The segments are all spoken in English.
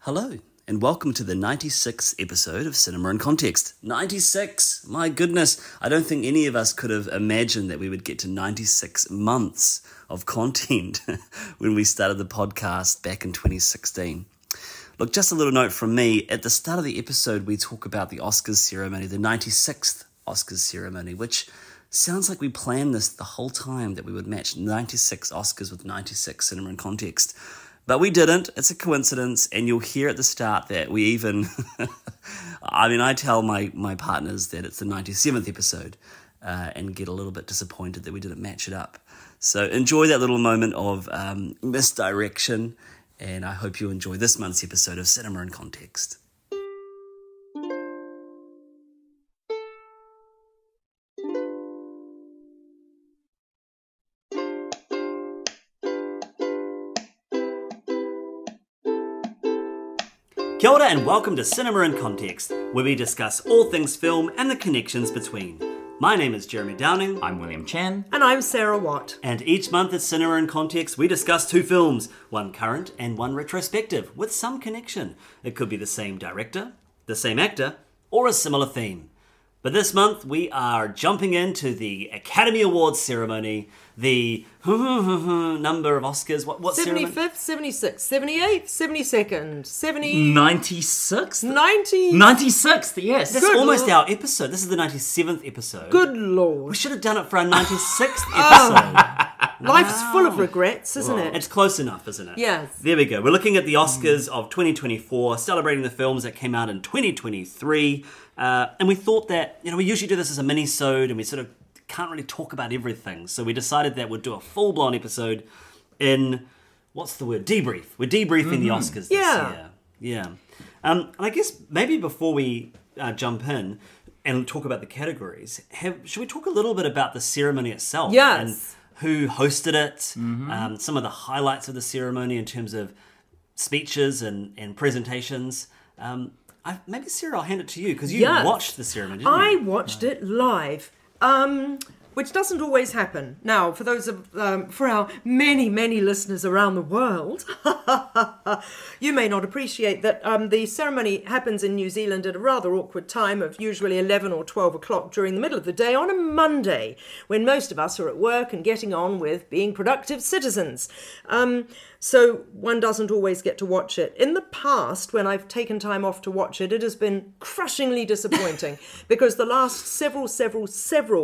Hello, and welcome to the 96th episode of Cinema in Context. 96! My goodness, I don't think any of us could have imagined that we would get to 96 months of content when we started the podcast back in 2016. Look, just a little note from me. At the start of the episode, we talk about the Oscars ceremony, the 96th Oscars ceremony, which sounds like we planned this the whole time, that we would match 96 Oscars with 96 Cinema in Context. But we didn't. It's a coincidence, and you'll hear at the start that we even... I tell my partners that it's the 97th episode and get a little bit disappointed that we didn't match it up. So enjoy that little moment of misdirection, and I hope you enjoy this month's episode of Cinema in Context. Kia ora and welcome to Cinema in Context, where we discuss all things film and the connections between. My name is Jeremy Downing. I'm William Chen. And I'm Sarah Watt. And each month at Cinema in Context, we discuss two films, one current and one retrospective, with some connection. It could be the same director, the same actor, or a similar theme. But this month, we are jumping into the Academy Awards ceremony, the number of Oscars. What 75th, 76th, 78th, 72nd, 70... 96th? 90... 96th, yes. This is almost our episode. This is the 97th episode. Good Lord. We should have done it for our 96th episode. Life's full of regrets, isn't it? It's close enough, isn't it? Yes. There we go. We're looking at the Oscars of 2024, celebrating the films that came out in 2023. And we thought that, we usually do this as a mini-sode and we sort of can't really talk about everything. So we decided that we'd do a full-blown episode in, what's the word? Debrief. We're debriefing the Oscars this year. Yeah. And I guess maybe before we jump in and talk about the categories, should we talk a little bit about the ceremony itself? Yes. And who hosted it, some of the highlights of the ceremony in terms of speeches and presentations. Maybe, Sarah, I'll hand it to you, because you watched the ceremony, didn't you? I watched it live, which doesn't always happen. Now, for those for our many, many listeners around the world, you may not appreciate that the ceremony happens in New Zealand at a rather awkward time of usually 11 or 12 o'clock during the middle of the day on a Monday, when most of us are at work and getting on with being productive citizens. So one doesn't always get to watch it. In the past, when I've taken time off to watch it, it has been crushingly disappointing because the last several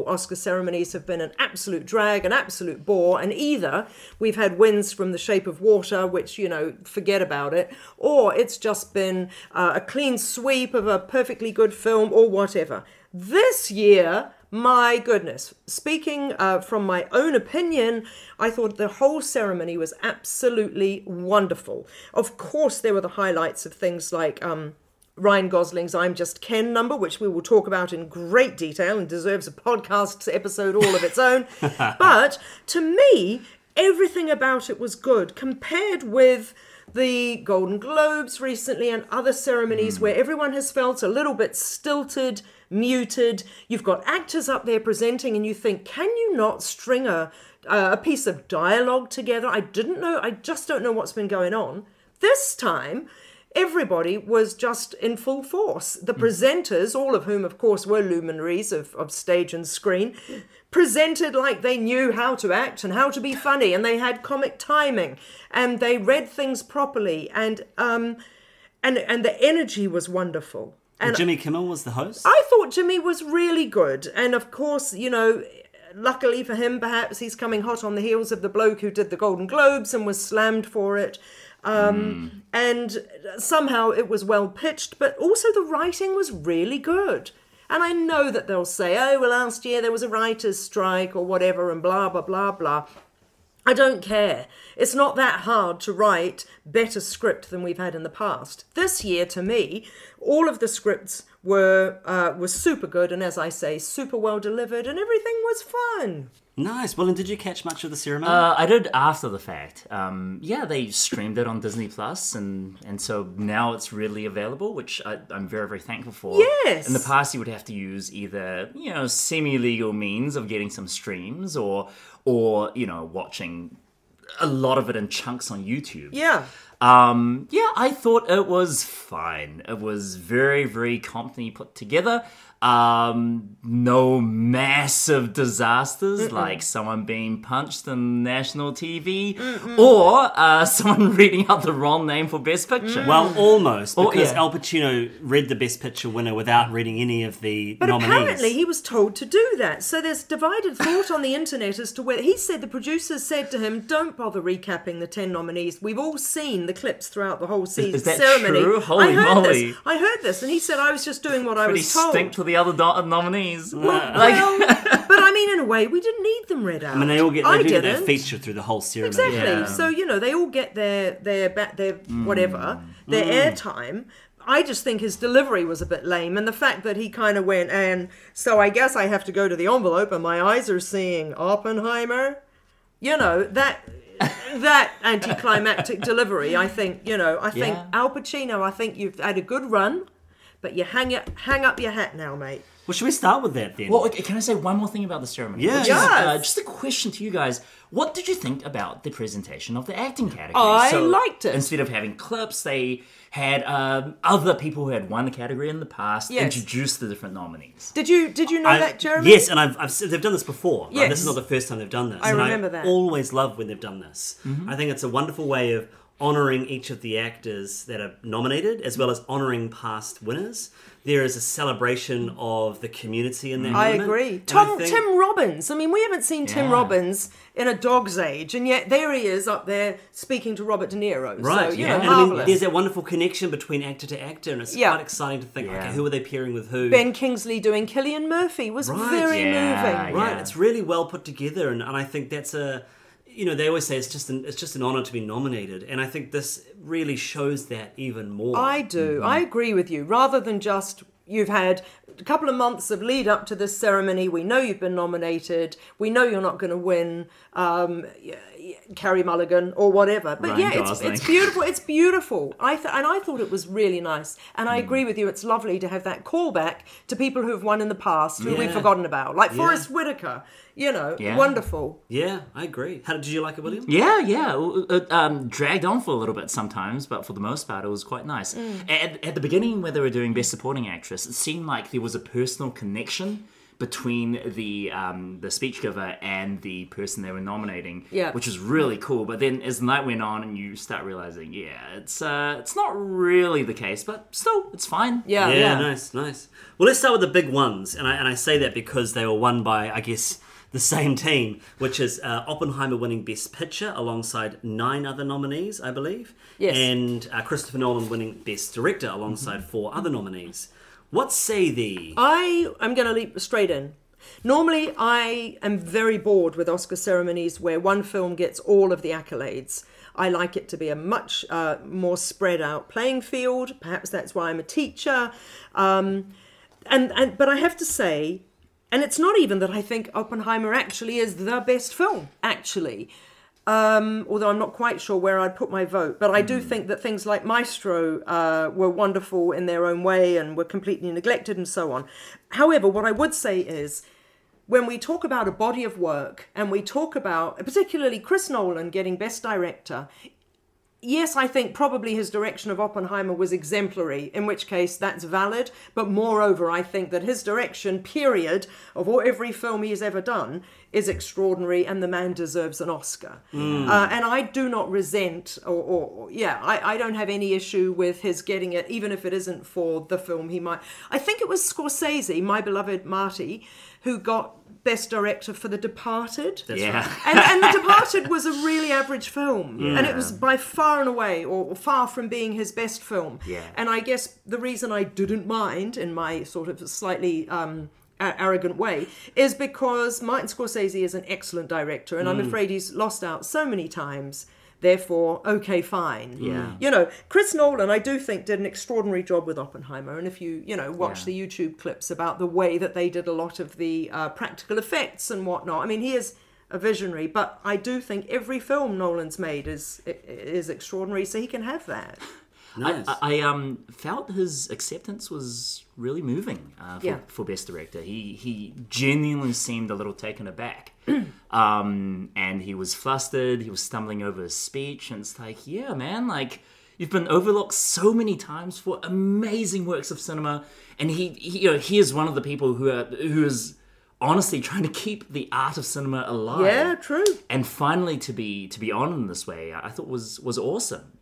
Oscar ceremonies have been an absolute drag, an absolute bore, and either we've had wins from The Shape of Water, which, forget about it, or it's just been a clean sweep of a perfectly good film or whatever. This year, my goodness, speaking from my own opinion, I thought the whole ceremony was absolutely wonderful. Of course, there were the highlights of things like Ryan Gosling's I'm Just Ken number, which we will talk about in great detail and deserves a podcast episode all of its own. But to me, everything about it was good compared with the Golden Globes recently and other ceremonies where everyone has felt a little bit stilted, muted. You've got actors up there presenting and you think, can you not string a piece of dialogue together? I just don't know what's been going on. This time, everybody was just in full force. The presenters, all of whom, of course, were luminaries of stage and screen, presented like they knew how to act and how to be funny, and they had comic timing, and they read things properly, and the energy was wonderful. And Jimmy Kimmel was the host? I thought Jimmy was really good, and of course, luckily for him, perhaps he's coming hot on the heels of the bloke who did the Golden Globes and was slammed for it. And somehow it was well pitched, but also the writing was really good. And I know that they'll say, oh, well, last year there was a writer's strike or whatever and blah, blah, blah, blah. I don't care. It's not that hard to write better script than we've had in the past. This year, to me, all of the scripts were super good, and as I say, super well delivered, and everything was fun. Nice. Well, and did you catch much of the ceremony? I did after the fact. They streamed it on Disney Plus, and so now it's really available, which I'm very, very thankful for. Yes. In the past, you would have to use either semi-legal means of getting some streams, or watching a lot of it in chunks on YouTube. Yeah. Yeah, I thought it was fine. It was very, very competently put together. No massive disasters like someone being punched on national TV or someone reading out the wrong name for Best Picture. Well, almost, because yeah. Al Pacino read the Best Picture winner without reading any of the But nominees. apparently he was told to do that. So there's divided thought on the internet as to whether... He said the producers said to him, don't bother recapping the 10 nominees. We've all seen the clips throughout the whole season Is that ceremony. true? Holy moly. I heard this, and he said I was just doing what I Pretty was told. stink to the other nominees. Well, but I mean, in a way, we didn't need them read out. I mean, they all get didn't. their feature through the whole ceremony. Exactly. Yeah. So, they all get their whatever, their airtime. I just think his delivery was a bit lame, and the fact that he kind of went, and so I guess I have to go to the envelope, and my eyes are seeing Oppenheimer. That anticlimactic delivery. I think Al Pacino. I think you've had a good run, but you hang up your hat now, mate. Well, should we start with that then? Well, okay, can I say one more thing about the ceremony? Yeah. Which is, Yes. just a question to you guys. What did you think about the presentation of the acting category? I liked it. Instead of having clips, they had other people who had won the category in the past introduce the different nominees. Did you know that, Jeremy? Yes, and I've they've done this before. Right? Yes. This is not the first time they've done this. I and remember that. Always love when they've done this. I think it's a wonderful way of honouring each of the actors that are nominated, as well as honouring past winners. There is a celebration of the community in that I moment. agree. And I think- Tim Robbins. I mean, we haven't seen Tim Yeah. Robbins in a dog's age, and yet there he is up there speaking to Robert De Niro. Right, So, yeah. And I marvellous. mean, there's that wonderful connection between actor to actor, and it's Yeah. quite exciting to think, Yeah. okay, who are they pairing with who? Ben Kingsley doing Cillian Murphy was Right. very Yeah, moving. Right, Yeah. it's really well put together, and I think that's they always say it's just an honour to be nominated, and I think this really shows that even more. I do. I agree with you. Rather than just you've had a couple of months of lead up to this ceremony, we know you've been nominated, we know you're not going to win Carey Mulligan or whatever. But Ryan it's Gosling. beautiful. It's beautiful. I thought it was really nice. And I agree with you. It's lovely to have that callback to people who have won in the past who we've Yeah. forgotten about, like Yeah. Forrest Whitaker. Yeah. Wonderful. Yeah, I agree. Did you like it, William? Yeah. It dragged on for a little bit sometimes, but for the most part, it was quite nice. At the beginning, where they were doing Best Supporting Actress, it seemed like there was a personal connection between the speech giver and the person they were nominating, which was really cool. But then as the night went on, and you start realizing, it's not really the case, but still, it's fine. Yeah. Nice. Well, let's start with the big ones, and I say that because they were won by, I guess, the same team, which is Oppenheimer winning Best Picture alongside 9 other nominees, I believe. Yes. And Christopher Nolan winning Best Director alongside 4 other nominees. What say thee? I'm going to leap straight in. Normally, I am very bored with Oscar ceremonies where one film gets all of the accolades. I like it to be a much more spread out playing field. Perhaps that's why I'm a teacher. But I have to say, and it's not even that I think Oppenheimer actually is the best film, actually. Although I'm not quite sure where I'd put my vote. But I do think that things like Maestro were wonderful in their own way and were completely neglected and so on. However, what I would say is, when we talk about a body of work and we talk about, particularly Chris Nolan getting Best Director, yes, I think probably his direction of Oppenheimer was exemplary, in which case that's valid. But moreover, I think that his direction, period, of every film he's ever done is extraordinary, and the man deserves an Oscar. And I do not resent, I don't have any issue with his getting it, even if it isn't for the film he might. I think it was Scorsese, my beloved Marty, who got Best Director for The Departed. That's Yeah. right. And The Departed was a really average film. And it was by far and away, or far from being his best film. Yeah. And I guess the reason I didn't mind, in my sort of slightly arrogant way, is because Martin Scorsese is an excellent director, and I'm afraid he's lost out so many times. Therefore, okay, fine. Yeah. Chris Nolan, I do think, did an extraordinary job with Oppenheimer. And if you, watch the YouTube clips about the way that they did a lot of the practical effects and whatnot, I mean, he is a visionary. But I do think every film Nolan's made is extraordinary, so he can have that. Nice. I felt his acceptance was really moving for Best Director. He genuinely seemed a little taken aback. And he was flustered, he was stumbling over his speech, and it's like, yeah, man, like, you've been overlooked so many times for amazing works of cinema, and he is one of the people who is honestly trying to keep the art of cinema alive. Yeah, true. And finally to be honored in this way, I thought was awesome.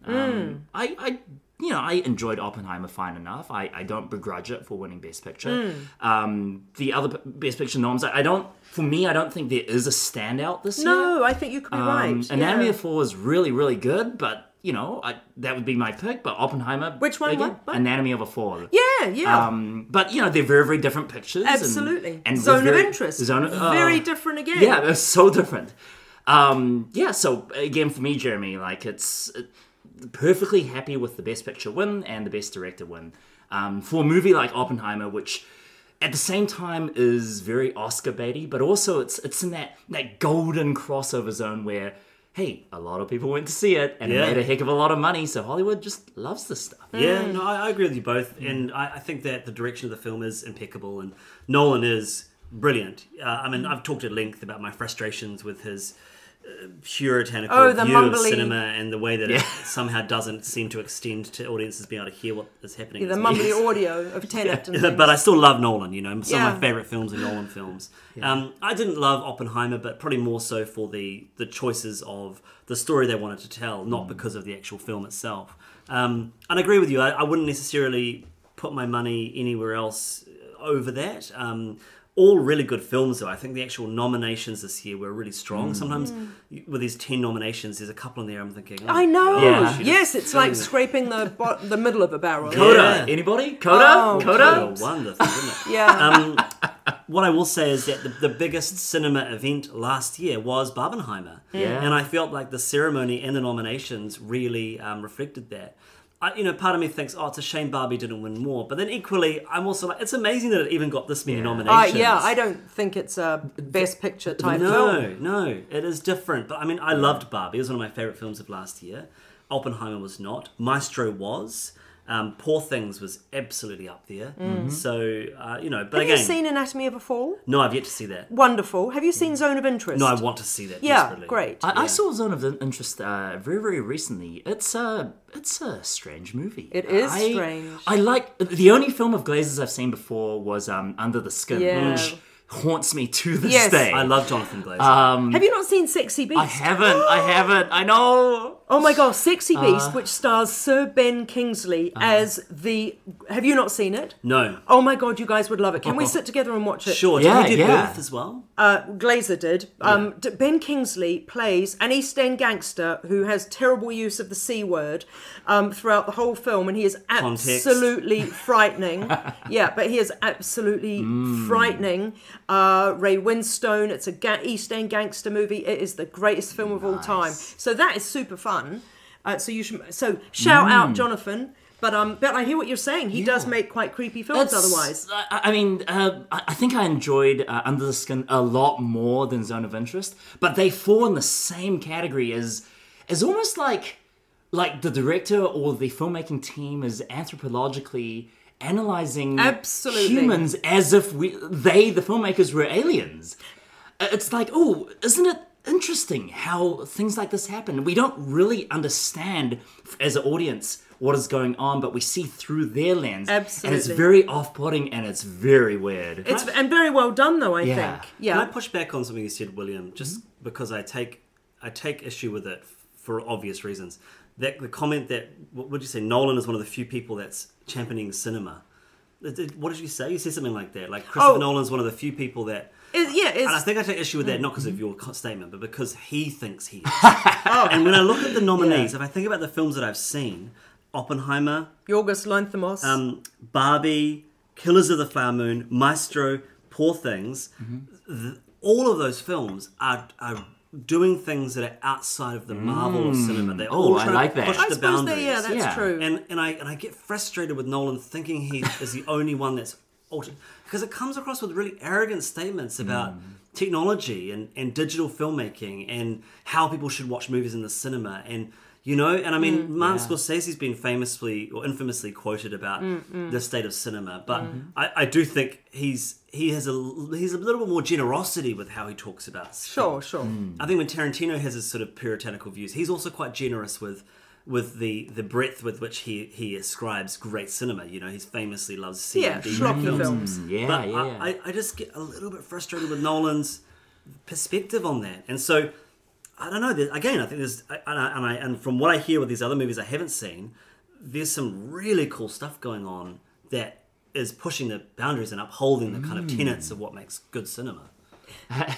I enjoyed Oppenheimer fine enough. I don't begrudge it for winning Best Picture. The other Best Picture noms, I don't think there is a standout this year. No, I think you could be right. Anatomy of Fall is really, really good, but that would be my pick. But Oppenheimer, which one? Again, What? Anatomy of a Fall. Yeah. But they're very, very different pictures. Absolutely. And Zone of Interest. Very different again. Yeah, they're so different. So again, for me, Jeremy, like it's perfectly happy with the Best Picture win and the Best Director win for a movie like Oppenheimer, which at the same time is very Oscar baity, but also it's in that golden crossover zone where, hey, a lot of people went to see it and it made a heck of a lot of money, so Hollywood just loves this stuff. Yeah, no, I agree with you both, and I think that the direction of the film is impeccable, and Nolan is brilliant. I've talked at length about my frustrations with his puritanical view of cinema and the way that it somehow doesn't seem to extend to audiences being able to hear what is happening. The mumbly audio of Tenet. And but I still love Nolan, some of my favourite films are Nolan films. I didn't love Oppenheimer, but probably more so for the choices of the story they wanted to tell, not because of the actual film itself. And I agree with you, I wouldn't necessarily put my money anywhere else over that. All really good films, though. I think the actual nominations this year were really strong. Sometimes with these 10 nominations, there's a couple in there I'm thinking... I know! Yeah. Yes, it's like scraping the middle of a barrel. Coda! Anybody? Coda? Coda won the thing, didn't it? Yeah. What I will say is that the biggest cinema event last year was Barbenheimer. Yeah. And I felt like the ceremony and the nominations really reflected that. Part of me thinks, it's a shame Barbie didn't win more. But then equally, I'm also like, it's amazing that it even got this many nominations. I don't think it's a Best Picture type film. No, it is different. But I loved Barbie. It was one of my favourite films of last year. Oppenheimer was not. Maestro was. Poor Things was absolutely up there. So, but again... Have you seen Anatomy of a Fall? No, I've yet to see that. Wonderful. Have you seen Zone of Interest? No, I want to see that desperately. Great. I saw Zone of Interest very, very recently. It's a strange movie. It is strange. I like... The only film of Glazer's I've seen before was Under the Skin, which haunts me to this day. I love Jonathan Glazer. Have you not seen Sexy Beast? I haven't. I know. Oh my gosh, Sexy Beast, which stars Sir Ben Kingsley as the... Have you not seen it? No. Oh my god, you guys would love it. Can we sit together and watch it? Sure. Did he do Birth as well? Glazer did. Ben Kingsley plays an East End gangster who has terrible use of the C word throughout the whole film, and he is absolutely frightening. But he is absolutely frightening. Ray Winstone, it's a East End gangster movie. It is the greatest film of all time. So that is super fun. So shout out Jonathan. But I hear what you're saying. He does make quite creepy films otherwise. I think I enjoyed Under the Skin a lot more than Zone of Interest. But they fall in the same category as almost like the director or the filmmaking team is anthropologically analyzing humans as if the filmmakers, were aliens. It's like, isn't it interesting how things like this happen? We don't really understand as an audience what is going on, but we see through their lens. Absolutely. And it's very off-putting and it's very weird. And very well done, though, I think. Yeah. Can I push back on something you said, William, just because I take issue with it for obvious reasons. The comment that, what would you say, Nolan is one of the few people that's championing cinema. What did you say? You said something like that. Like Christopher Nolan's one of the few people that... and I think I take issue with that, not because of your statement, but because he thinks he is. And when I look at the nominees, if I think about the films that I've seen, Oppenheimer, Yorgos Lanthimos, Barbie, Killers of the Flower Moon, Maestro, Poor Things, all of those films are doing things that are outside of the marvel of cinema. They're all trying to push the boundaries. That's true. And I get frustrated with Nolan thinking he is the only one that's altered, because it comes across with really arrogant statements about technology and digital filmmaking and how people should watch movies in the cinema. And You know, and I mean, Martin Scorsese's been famously or infamously quoted about the state of cinema, but I do think he has a little bit more generosity with how he talks about stuff. Sure. I think when Tarantino has his sort of puritanical views, he's also quite generous with the breadth with which he ascribes great cinema. You know, he famously loves C and D schlocky films. But I just get a little bit frustrated with Nolan's perspective on that, and so. I don't know. Again, I think there's, and from what I hear with these other movies I haven't seen, there's some really cool stuff going on that is pushing the boundaries and upholding the kind of tenets of what makes good cinema.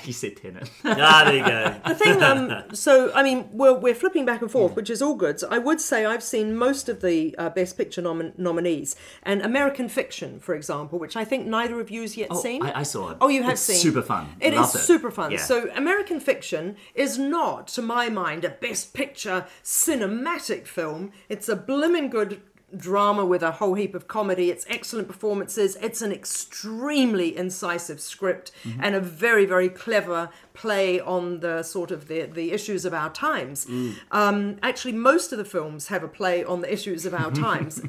You said tenet. There you go. The thing, so, I mean, we're flipping back and forth, which is all good. So I would say I've seen most of the Best Picture nominees. And American Fiction, for example, which I think neither of you's yet seen. I saw it. Oh, you have it's seen. Super fun. It is super fun. Yeah. So American Fiction is not, to my mind, a Best Picture cinematic film. It's a blimmin' good drama with a whole heap of comedy. It's excellent performances. It's an extremely incisive script and a very, very clever play on the sort of the issues of our times. Actually, most of the films have a play on the issues of our times.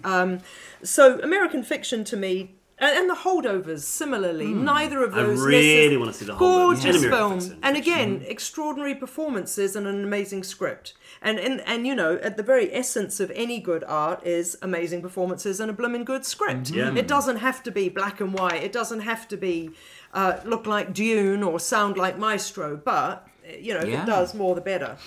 So American Fiction, to me, and The Holdovers, similarly, neither of those. I really want to see The Holdovers. Gorgeous film, and again, extraordinary performances and an amazing script. And you know, at the very essence of any good art is amazing performances and a blooming good script. It doesn't have to be black and white. It doesn't have to be look like Dune or sound like Maestro. But you know, if it does, more the better.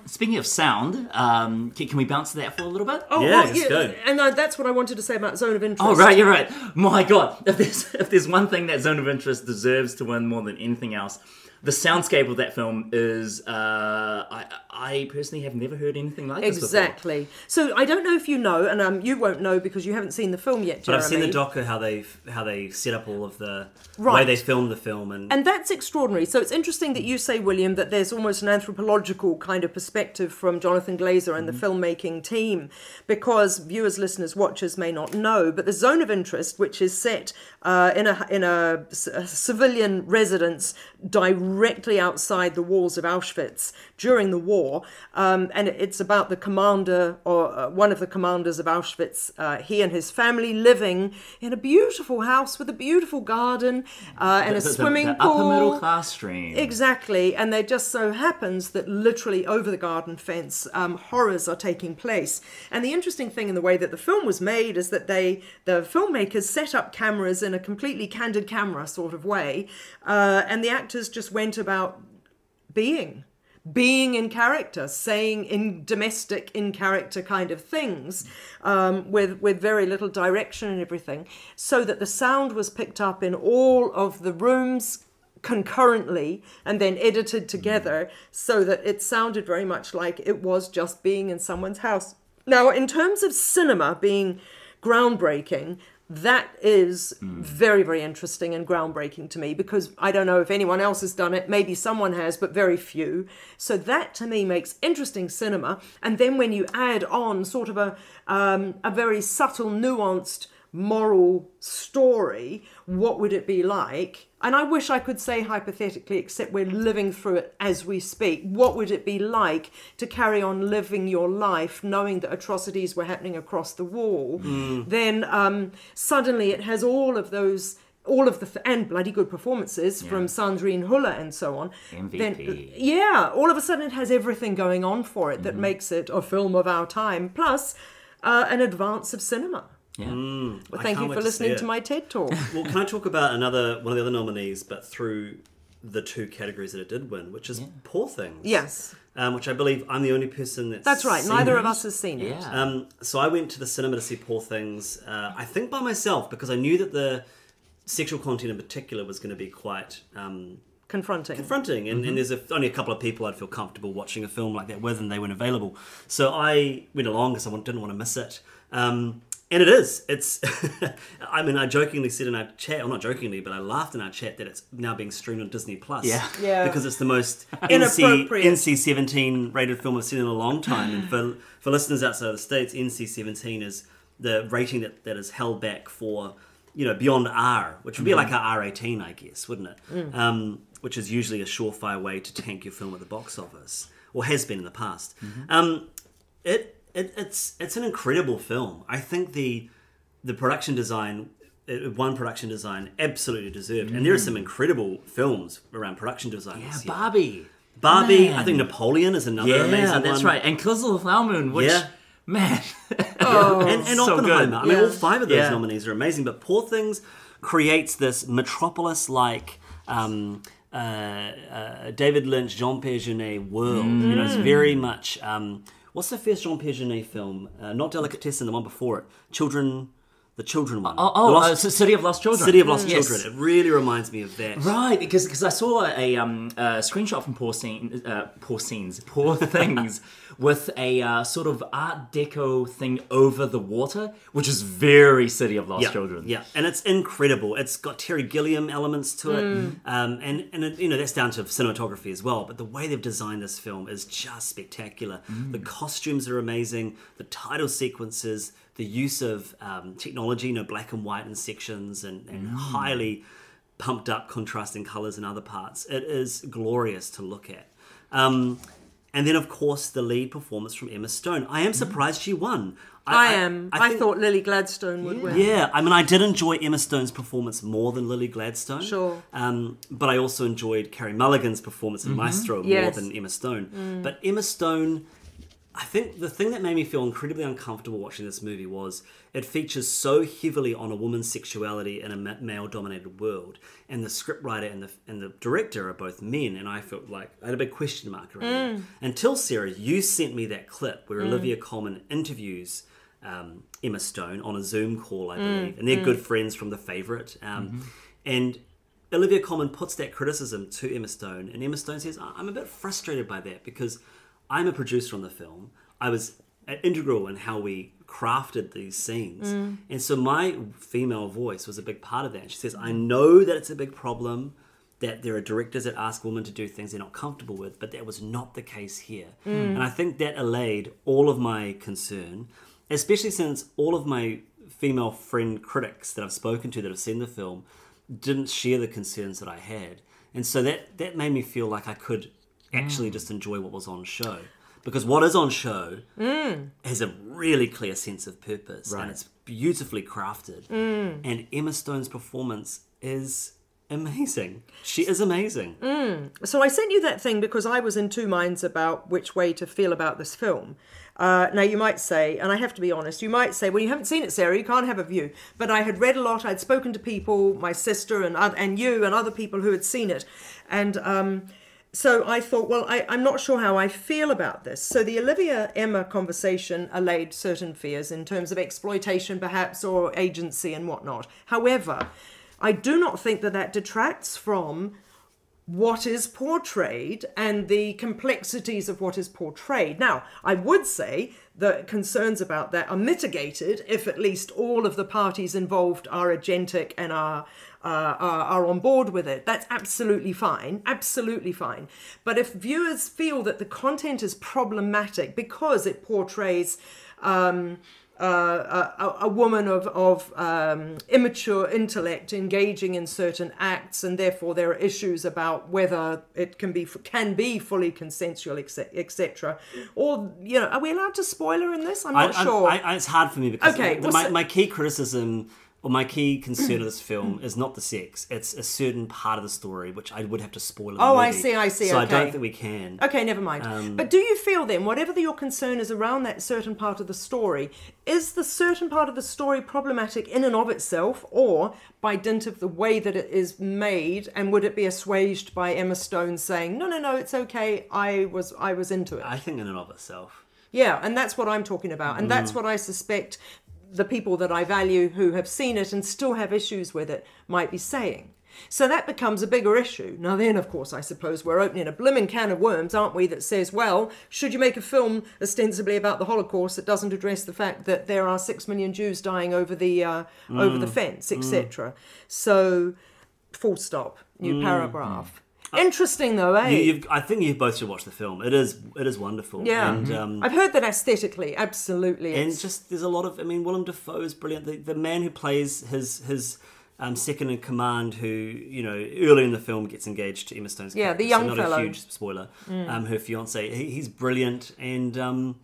Speaking of sound, can we bounce to that for a little bit? Oh, yeah, let's go. And that's what I wanted to say about Zone of Interest. Oh, right, you're right. My God, if there's one thing that Zone of Interest deserves to win more than anything else, the soundscape of that film is, I personally have never heard anything like this before. Exactly. So I don't know if you know, and you won't know because you haven't seen the film yet, Jeremy. But I've seen the doco, how they set up all of the way they filmed the film. And that's extraordinary. So it's interesting that you say, William, that there's almost an anthropological kind of perspective from Jonathan Glazer and the filmmaking team, because viewers, listeners, watchers may not know, but the Zone of Interest, which is set in a civilian residence directly outside the walls of Auschwitz during the war, and it's about the commander, or one of the commanders of Auschwitz, he and his family living in a beautiful house with a beautiful garden and a swimming pool. Upper middle class stream. Exactly, and there just so happens that literally over the garden fence, horrors are taking place. And the interesting thing in the way that the film was made is that the filmmakers set up cameras in a completely candid camera sort of way, and the actors just went about being in character, saying in domestic, in character kind of things, with very little direction and everything, so that the sound was picked up in all of the rooms concurrently and then edited together so that it sounded very much like it was just being in someone's house. Now, in terms of cinema being groundbreaking, that is very, very interesting and groundbreaking to me, because I don't know if anyone else has done it. Maybe someone has, but very few. So that to me makes interesting cinema. And then when you add on sort of a very subtle, nuanced moral story, what would it be like? And I wish I could say hypothetically, except we're living through it as we speak. What would it be like to carry on living your life knowing that atrocities were happening across the wall? Then suddenly it has all of the and bloody good performances from Sandra and Hüller and so on. MVP. Then, all of a sudden it has everything going on for it that makes it a film of our time, plus an advance of cinema. Yeah. Well, thank you for listening to my TED Talk. Well, can I talk about one of the other nominees, but through the two categories that it did win, which is Poor Things. Yes. Which I believe I'm the only person that's right. Neither of us has seen it. Yeah. So I went to the cinema to see Poor Things, I think by myself, because I knew that the sexual content in particular was going to be quite... confronting, and there's only a couple of people I'd feel comfortable watching a film like that with, and they weren't available. So I went along because I didn't want to miss it. And it's, I mean, I jokingly said in our chat, or not jokingly, but I laughed in our chat that it's now being streamed on Disney+. Yeah. Because it's the most Inappropriate. NC-17 rated film I've seen in a long time. And for listeners outside of the States, NC-17 is the rating that is held back for, beyond R, which would be like a R18, I guess, wouldn't it? Which is usually a surefire way to tank your film at the box office, or has been in the past. It's an incredible film. I think the production design, one production design, absolutely deserved. And there are some incredible films around production design. Yeah, this year. Barbie. I think Napoleon is another amazing one. Yeah, that's right. And Killers of the Flower Moon, which, man. And so Oppenheimer. good. I mean, all 5 of those nominees are amazing. But Poor Things creates this metropolis-like David Lynch, Jean-Pierre Jeunet world. You know, it's very much... what's the first Jean-Pierre Jeunet film? Not Delicatessen, the one before it. The children one. City of Lost Children. City of Lost Children. It really reminds me of that. Right, because I saw a screenshot from Poor Things, with a sort of Art Deco thing over the water, which is very City of Lost Children. Yeah, and it's incredible. It's got Terry Gilliam elements to it, and it, you know, that's down to cinematography as well. But the way they've designed this film is just spectacular. The costumes are amazing. The title sequences. The use of technology, you know, black and white in sections and highly pumped up contrasting colours in other parts. It is glorious to look at. And then, of course, the lead performance from Emma Stone. I am surprised she won. I thought Lily Gladstone would win. Yeah, I mean, I did enjoy Emma Stone's performance more than Lily Gladstone. Sure. But I also enjoyed Carey Mulligan's performance in Maestro more than Emma Stone. But Emma Stone... I think the thing that made me feel incredibly uncomfortable watching this movie was it features so heavily on a woman's sexuality in a male-dominated world, and the scriptwriter and the director are both men, and I felt like I had a big question mark around it. Until, Sarah, you sent me that clip where Olivia Colman interviews Emma Stone on a Zoom call, I believe, and they're good friends from The Favourite, and Olivia Colman puts that criticism to Emma Stone, and Emma Stone says, I'm a bit frustrated by that because I'm a producer on the film. I was integral in how we crafted these scenes. And so my female voice was a big part of that. And she says, I know that it's a big problem, that there are directors that ask women to do things they're not comfortable with, but that was not the case here. And I think that allayed all of my concern, especially since all of my female friend critics that I've spoken to that have seen the film didn't share the concerns that I had. And so that made me feel like I could actually just enjoy what was on show, because what is on show has a really clear sense of purpose, and it's beautifully crafted, and Emma Stone's performance is amazing. She is amazing. So I sent you that thing because I was in two minds about which way to feel about this film. Now you might say, and I have to be honest, you might say, well, you haven't seen it, Sarah, you can't have a view. But I had read a lot, I'd spoken to people, my sister and you and other people who had seen it, and so I thought, well, I'm not sure how I feel about this. So the Olivia-Emma conversation allayed certain fears in terms of exploitation, perhaps, or agency and whatnot. However, I do not think that detracts from what is portrayed and the complexities of what is portrayed. Now, I would say the concerns about that are mitigated if at least all of the parties involved are agentic and are on board with it. That's absolutely fine, absolutely fine. But if viewers feel that the content is problematic because it portrays a woman of immature intellect engaging in certain acts, and therefore there are issues about whether it can be fully consensual, etc. Or, you know, are we allowed to spoiler in this? I'm not sure. It's hard for me because okay, my key criticism or my key concern of this film is not the sex. It's a certain part of the story, which I would have to spoil in the movie. I see. So okay. I don't think we can. Okay, never mind. But do you feel then, whatever your concern is around that certain part of the story, is the certain part of the story problematic in and of itself, or by dint of the way that it is made, and would it be assuaged by Emma Stone saying, no, it's okay, I was into it? I think in and of itself. Yeah, and that's what I'm talking about. And that's what I suspect the people that I value who have seen it and still have issues with it might be saying. So that becomes a bigger issue. Now then, of course, I suppose we're opening a blooming can of worms, aren't we, that says, well, should you make a film ostensibly about the Holocaust that doesn't address the fact that there are 6 million Jews dying over the fence, etc. So, full stop, new paragraph. Interesting though, eh? I think you both should watch the film. It is wonderful. Yeah, and, I've heard that aesthetically, absolutely. And just there's a lot of. I mean, Willem Dafoe is brilliant. The man who plays his second in command, who early in the film gets engaged to Emma Stone's character. The young so not fellow. a huge spoiler. Her fiance, he's brilliant, and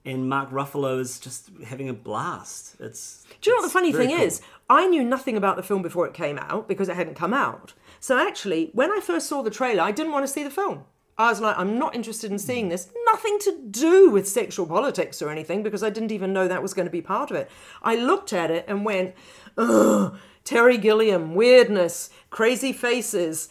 and Mark Ruffalo is just having a blast. Do you know what the funny thing cool. is? I knew nothing about the film before it came out because it hadn't come out. So actually, when I first saw the trailer, I didn't want to see the film. I was like, I'm not interested in seeing this. Nothing to do with sexual politics or anything, because I didn't even know that was going to be part of it. I looked at it and went, ugh, Terry Gilliam, weirdness, crazy faces,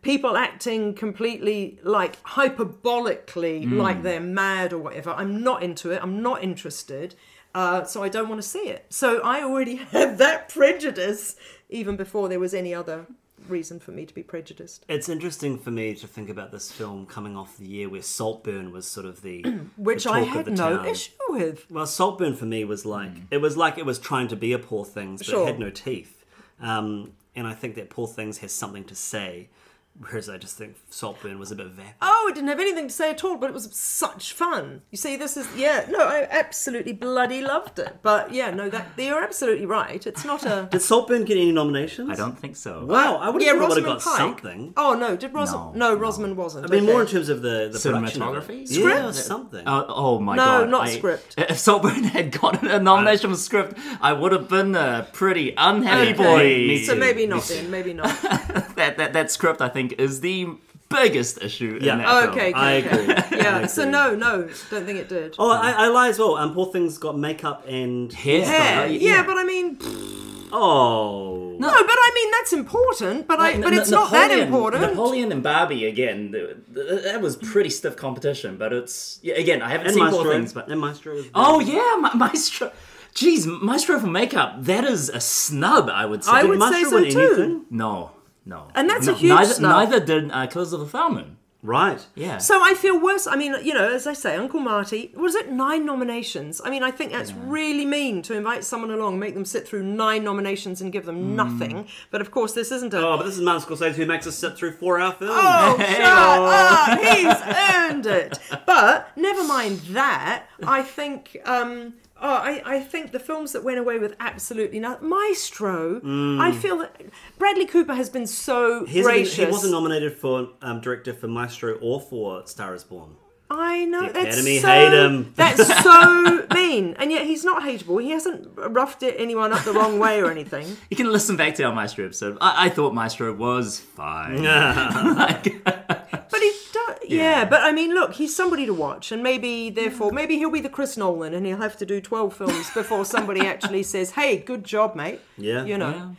people acting completely like hyperbolically like they're mad or whatever. I'm not into it. I'm not interested. So I don't want to see it. So I already had that prejudice even before there was any other reason for me to be prejudiced. It's interesting for me to think about this film coming off the year where Saltburn was sort of the Which the I talk had of the no town. issue with. Well, Saltburn for me was like it was trying to be a Poor Things, but Sure. it had no teeth. And I think that Poor Things has something to say, whereas I just think Saltburn was a bit vapid. Oh, it didn't have anything to say at all, but it was such fun. You see, I absolutely bloody loved it. But yeah, no, you're absolutely right. It's not a... Did Saltburn get any nominations? I don't think so. Wow, I would have thought it would have Rosamund got Pike. something. Oh, no, did Rosamund? No, Rosamund wasn't. I mean, Okay. more in terms of the production of it. Cinematography? Yeah, Script? something. Oh my No, god. not script. If Saltburn had gotten a nomination for script, I would have been a pretty unhappy boy. Me So too. maybe not then, maybe not. That script, I think, is the biggest issue in that Oh, film. okay, I agree. Yeah, I so agree. no, don't think it did. Oh, I lie as well. Poor Things got makeup and Hair. Yeah, Yeah. but I mean... Oh. No, but I mean, that's important, but it's not that important. Napoleon and Barbie, again, that was pretty stiff competition, but again, I haven't seen Poor Things, but... And Maestro was Oh, yeah, Maestro. Jeez, Maestro for makeup, that is a snub, I would say. I Did would say Maestro so win too. anything? No. And that's a huge snub. Neither did Killers of the Flower Moon. Right. Yeah. So I feel worse. I mean, as I say, Uncle Marty, was it 9 nominations? I mean, I think that's really mean to invite someone along, make them sit through 9 nominations and give them nothing. But of course, this isn't a... Oh, but this is Martin Scorsese who makes us sit through 4-hour films. Oh, shut up! He's earned it. But never mind that. I think... I think the films that went away with absolutely nothing. Maestro, I feel that Bradley Cooper has been so gracious. He wasn't nominated for director for Maestro or for Star is Born. I know, The that's Academy so, hate him. That's so mean. And yet he's not hateable. He hasn't roughed anyone up the wrong way or anything. You can listen back to our Maestro episode. I thought Maestro was fine. But he does, yeah, but I mean, look, he's somebody to watch, and maybe he'll be the Chris Nolan, and he'll have to do 12 films before somebody actually says, "Hey, good job, mate." Yeah. You know.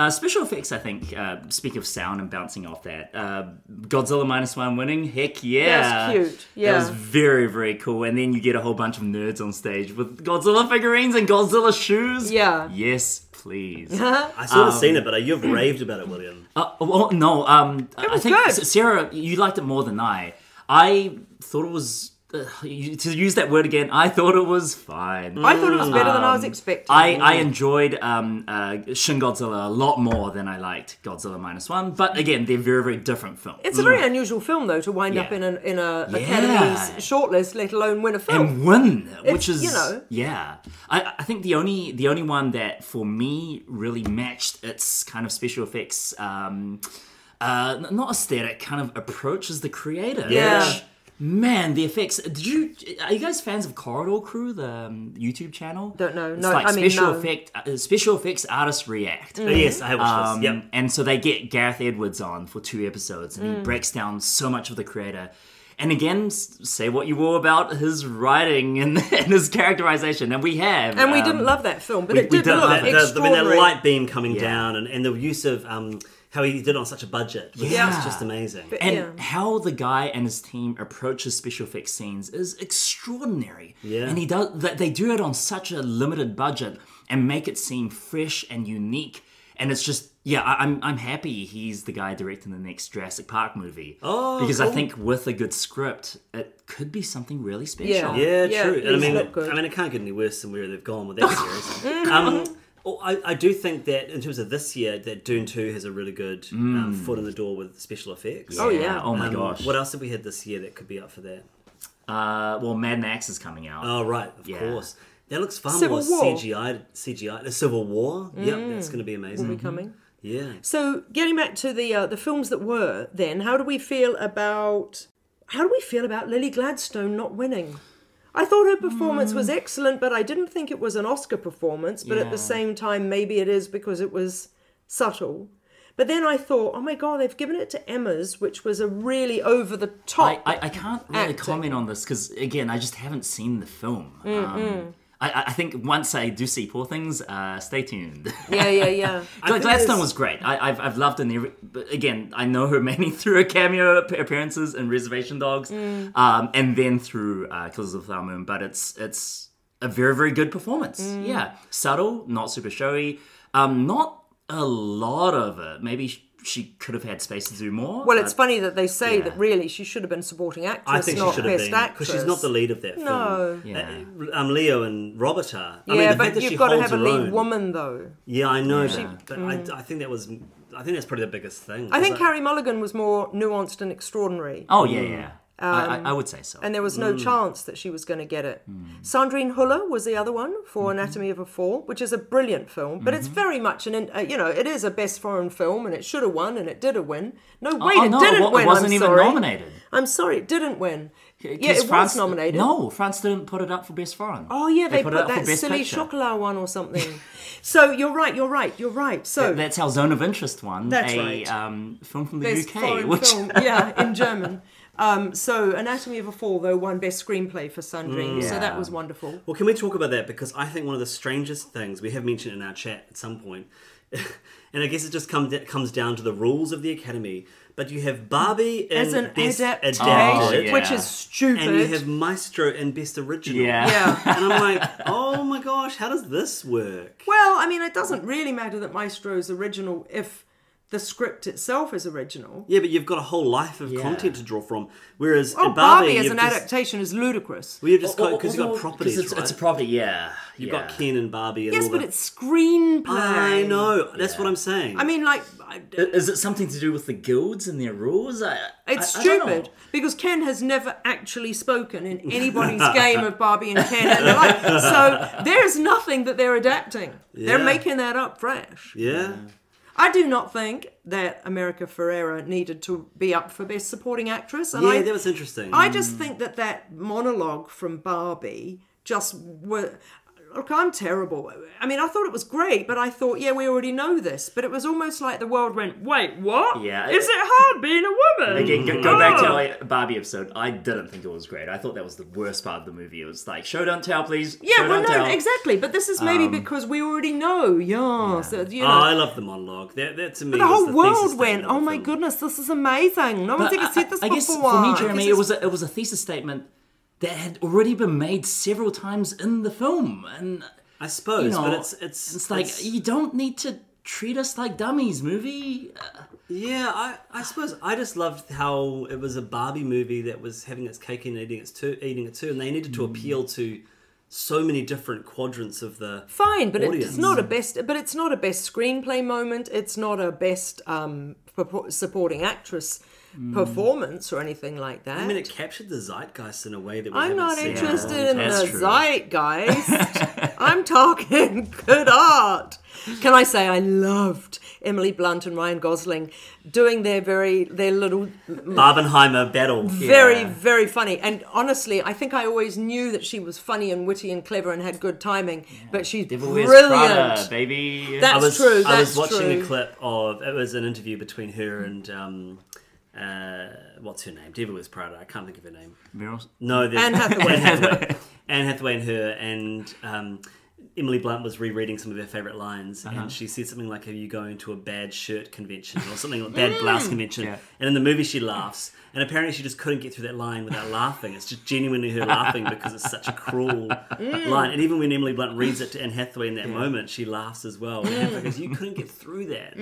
Special effects, I think, speak of sound and bouncing off that. Godzilla Minus One winning, heck yeah. That's cute, yeah. That was very, very cool. And then you get a whole bunch of nerds on stage with Godzilla figurines and Godzilla shoes. Yeah. Yes, please. I sort of seen it, but you've raved about it, William. Well, no, It was I think, good. Sarah, you liked it more than I. I thought it was... to use that word again, I thought it was fine. I thought it was better than I was expecting. I enjoyed Shin Godzilla a lot more than I liked Godzilla Minus One, but again, they're very, very different films. It's a very unusual film, though, to wind up in a Academy's shortlist, let alone win a film. And win, which is yeah. I think the only one that for me really matched its kind of special effects, not aesthetic, kind of approach is the creator. Yeah. Which, man, the effects. Are you guys fans of Corridor Crew, the YouTube channel? Don't know. It's No, like I mean, special effects artists react. Yes, I have watched this. Yep. And so they get Gareth Edwards on for 2 episodes, and he breaks down so much of the creator. And again, say what you will about his writing and his characterization, and we have. And we didn't love that film, but it We did did look that extraordinary. light beam coming down and the use of how he did it on such a budget was just amazing. And how the guy and his team approaches special effects scenes is extraordinary. Yeah. And they do it on such a limited budget and make it seem fresh and unique. And it's just, I'm happy he's the guy directing the next Jurassic Park movie. Oh, because cool. I think with a good script, it could be something really special. Yeah, true. And these look good. I mean, it can't get any worse than where they've gone with that series. I do think that in terms of this year, that Dune 2 has a really good foot in the door with special effects. Oh, yeah. Oh, my gosh. What else have we had this year that could be up for that? Well, Mad Max is coming out. Oh, right, of Yeah. course. That looks far Civil more War. CGI. The Civil War. Yep, that's going to be amazing. Will be coming. Yeah. So, getting back to the films that were then, how do we feel about Lily Gladstone not winning? I thought her performance was excellent, but I didn't think it was an Oscar performance. But at the same time, maybe it is because it was subtle. But then I thought, oh my God, they've given it to Emma's, which was a really over-the-top I can't really acting. comment on this because, again, I just haven't seen the film. I think once I do see Poor Things, stay tuned. Yeah. Gladstone was great. I've loved her. But again, I know her mainly through her cameo appearances in Reservation Dogs, and then through Killers of the Flower Moon. But it's a very, very good performance. Yeah, subtle, not super showy. Not a lot of it. Maybe she could have had space to do more. Well, it's funny that they say that really she should have been supporting actress, I think not she should have best been, actress. because she's not the lead of that film. No. Yeah. Leo and Robert are. I Yeah, mean, the but fact that you've she got to holds have a her lead own- woman, though. Yeah, I know that, but I think that's probably the biggest thing. I think Carey Mulligan was more nuanced and extraordinary. Oh, yeah. I would say so. And there was no chance that she was going to get it. Sandrine Hüller was the other one for Anatomy of a Fall, which is a brilliant film, but it's very much it is a best foreign film, and it should have won, and it did win. No, wait, it didn't win. It wasn't I'm even sorry. nominated. I'm sorry, it didn't win. Yeah, it France, was nominated. No, France didn't put it up for best foreign. Oh yeah, they put it up that for best silly picture. chocolat one or something. So you're right. So That's our Zone of Interest one. That's a right. Film from the best UK, foreign which film, in German. So Anatomy of a Fall, though, won best screenplay for Sandrine, so that was wonderful. Well, can we talk about that? Because I think one of the strangest things we have mentioned in our chat at some point, and I guess it just comes down to the rules of the Academy. But you have Barbie in As an Best adaptation, Adapted, which is stupid. and you have Maestro in Best Original. Yeah. And I'm like, oh my gosh, how does this work? Well, I mean, it doesn't really matter that Maestro's original if the script itself is original. Yeah, but you've got a whole life of content to draw from. Whereas Oh, in Barbie, Barbie as you've an just, adaptation is ludicrous. well, you've just got because you've got properties, it's, right? it's a property, yeah. You've got Ken and Barbie and Yes, all but that. it's screenplay. I know. That's what I'm saying. I mean, like, Is it something to do with the guilds and their rules? it's I don't know. stupid because Ken has never actually spoken in anybody's game of Barbie and Ken in their life. So there's nothing that they're adapting. They're Yeah. making that up fresh. yeah. I do not think that America Ferrera needed to be up for Best Supporting Actress. And Yeah, that was interesting. I just think that monologue from Barbie just were... Look, I'm terrible. I mean, I thought it was great, but I thought, yeah, we already know this. But it was almost like the world went, wait, what? Yeah. Is it hard being a woman? Again, go back to our Barbie episode. I didn't think it was great. I thought that was the worst part of the movie. It was like, show, don't tell, please. Yeah, show, well, don't no, tell. exactly. But this is maybe because we already know. Yeah. So, you know. I love the monologue. That to me the was whole the world thesis went, statement of oh the my film. goodness, this is amazing. No one's But ever said this I before. guess for me, Jeremy, This is- it was a thesis statement that had already been made several times in the film, and I suppose, you know, but it's like you don't need to treat us like dummies, movie. Yeah, I suppose I just loved how it was a Barbie movie that was having its cake and eating it too, and they needed to appeal to so many different quadrants of the Fine, but audience. it's not a best. But it's not a best screenplay moment. It's not a best supporting actress performance or anything like that. I mean, it captured the zeitgeist in a way that we I'm haven't not seen in a interested long in time. the true. zeitgeist. I'm talking good art. Can I say I loved Emily Blunt and Ryan Gosling doing their little Barbenheimer battle. very funny. And honestly, I think I always knew that she was funny and witty and clever and had good timing. But she's Devil Wears brilliant. Prada, baby. That's true. I was That's watching true. a clip of it was an interview between her and what's her name? Devil Wears Prada. I can't think of her name. Meryl? No, Anne Hathaway. Anne Hathaway and her, and Emily Blunt was rereading some of her favourite lines, and she said something like, "Are you going to a bad shirt convention or something like bad blouse convention?" Yeah. And in the movie, she laughs, and apparently she just couldn't get through that line without laughing. It's just genuinely her laughing because it's such a cruel line. And even when Emily Blunt reads it to Anne Hathaway in that moment, she laughs as well. And Anne Hathaway goes, "You couldn't get through that."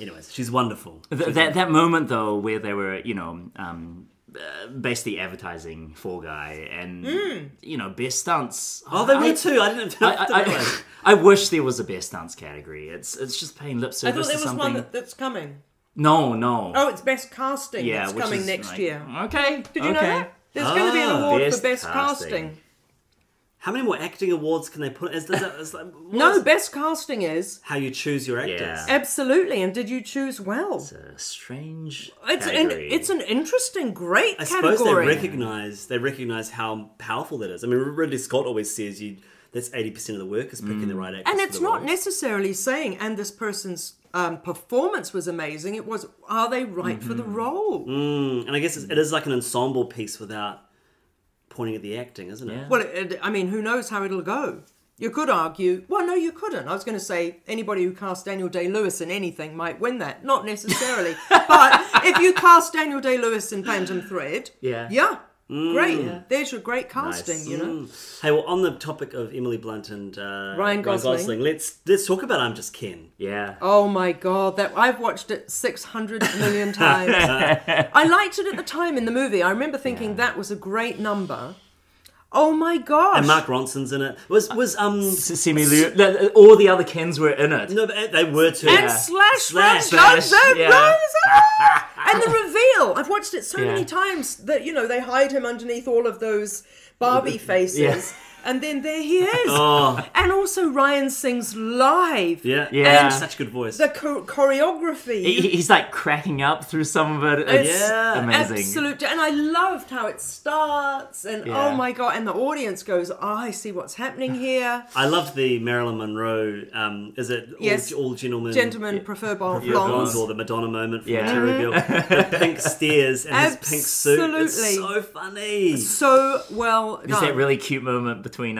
Anyways, she's wonderful. That moment though, where they were, basically advertising Fall Guy and best stunts. Oh, they were too. I didn't realise. I wish there was a best stunts category. It's just paying lip I service thought there to was something. one that's coming. No. Oh, it's best casting yeah, that's which coming is next like, year. Okay. Did you know that? There's going to be an award for best casting. How many more acting awards can they put? No, best casting is how you choose your actors. Yeah. absolutely. And did you choose well? It's a strange It's an interesting, great I category. suppose they recognize how powerful that is. I mean, Ridley Scott always says that's 80% of the work is picking the right actors. And for it's the not roles. necessarily saying, and this person's performance was amazing. It was, are they right for the role? And I guess it is like an ensemble piece without pointing at the acting, isn't it? Yeah. Well, I mean, who knows how it'll go? You could argue, well, no, you couldn't. I was going to say anybody who cast Daniel Day-Lewis in anything might win that. Not necessarily. But if you cast Daniel Day-Lewis in Phantom Thread, Yeah. great. Yeah. There's your great casting, Nice. you know. Hey, well, on the topic of Emily Blunt and Ryan Gosling. let's talk about I'm Just Ken. Yeah. Oh my God, that I've watched it 600 million times. I liked it at the time in the movie. I remember thinking that was a great number. Oh my gosh. And Mark Ronson's in it. Was Simi Liu. All the other Kens were in it. no, but they were too. And Slash Slash, runs that yeah. Rose. And the reveal. I've watched it so many Yeah. times that, you know, they hide him underneath all of those Barbie faces. Yeah. And then there he is. Oh. And also Ryan sings live. Yeah, Yeah. And such good voice. The choreography. He's like cracking up through some of it. It's amazing. Absolutely. And I loved how it starts. And Yeah. oh my God. And the audience goes, oh, I see what's happening here. I loved the Marilyn Monroe. Is it Yes. all gentlemen? Gentlemen prefer blondes. Blondes, or the Madonna moment from Yeah. Material Girl. The pink stairs and his pink suit. It's Absolutely. so funny. So well There's done. that really cute moment between